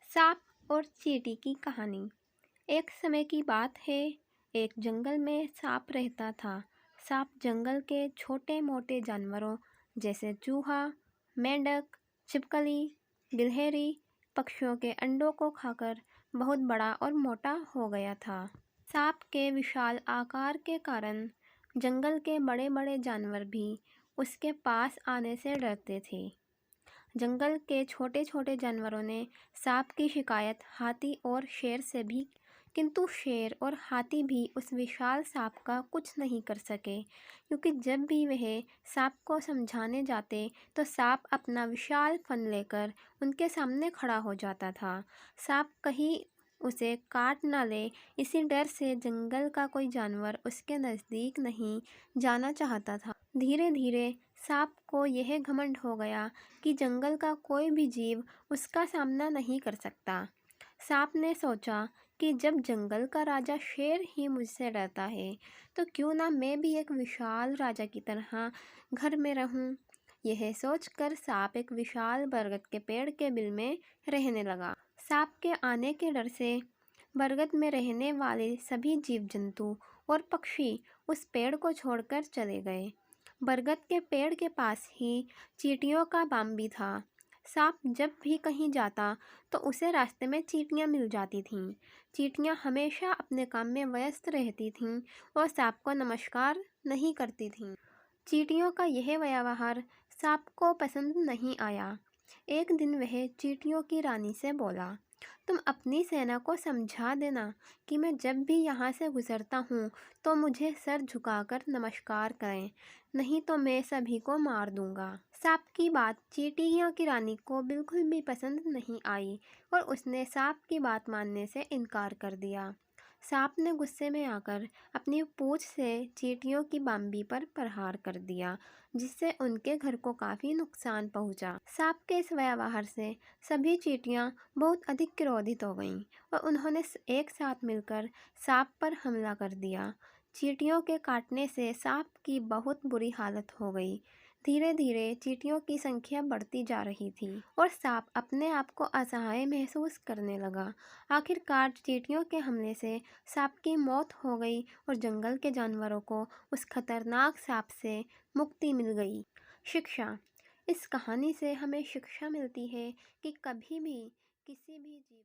सांप और चींटी की कहानी। एक समय की बात है। एक जंगल में सांप रहता था। सांप जंगल के छोटे मोटे जानवरों जैसे चूहा, मेंढक, छिपकली, गिलहरी, पक्षियों के अंडों को खाकर बहुत बड़ा और मोटा हो गया था। सांप के विशाल आकार के कारण जंगल के बड़े बड़े जानवर भी उसके पास आने से डरते थे। जंगल के छोटे छोटे जानवरों ने सांप की शिकायत हाथी और शेर से भी, किंतु शेर और हाथी भी उस विशाल सांप का कुछ नहीं कर सके, क्योंकि जब भी वह सांप को समझाने जाते तो सांप अपना विशाल फन लेकर उनके सामने खड़ा हो जाता था। सांप कहीं उसे काट ना ले, इसी डर से जंगल का कोई जानवर उसके नज़दीक नहीं जाना चाहता था। धीरे धीरे सांप को यह घमंड हो गया कि जंगल का कोई भी जीव उसका सामना नहीं कर सकता। सांप ने सोचा कि जब जंगल का राजा शेर ही मुझसे डरता है, तो क्यों ना मैं भी एक विशाल राजा की तरह घर में रहूं। यह सोचकर सांप एक विशाल बरगद के पेड़ के बिल में रहने लगा। सांप के आने के डर से बरगद में रहने वाले सभी जीव जंतु और पक्षी उस पेड़ को छोड़कर चले गए। बरगद के पेड़ के पास ही चींटियों का बाम भी था। सांप जब भी कहीं जाता तो उसे रास्ते में चींटियां मिल जाती थीं। चींटियां हमेशा अपने काम में व्यस्त रहती थीं और सांप को नमस्कार नहीं करती थीं। चींटियों का यह व्यवहार सांप को पसंद नहीं आया। एक दिन वह चींटियों की रानी से बोला, तुम अपनी सेना को समझा देना कि मैं जब भी यहाँ से गुजरता हूँ तो मुझे सर झुकाकर नमस्कार करें, नहीं तो मैं सभी को मार दूंगा। सांप की बात चींटियों की रानी को बिल्कुल भी पसंद नहीं आई और उसने सांप की बात मानने से इनकार कर दिया। सांप ने गुस्से में आकर अपनी पूंछ से चींटियों की बाम्बी पर प्रहार कर दिया, जिससे उनके घर को काफ़ी नुकसान पहुंचा। सांप के इस व्यवहार से सभी चींटियां बहुत अधिक क्रोधित हो गईं और उन्होंने एक साथ मिलकर सांप पर हमला कर दिया। चींटियों के काटने से सांप की बहुत बुरी हालत हो गई। धीरे धीरे चींटियों की संख्या बढ़ती जा रही थी और सांप अपने आप को असहाय महसूस करने लगा। आखिरकार चींटियों के हमले से सांप की मौत हो गई और जंगल के जानवरों को उस खतरनाक सांप से मुक्ति मिल गई। शिक्षा। इस कहानी से हमें शिक्षा मिलती है कि कभी भी किसी भी जीव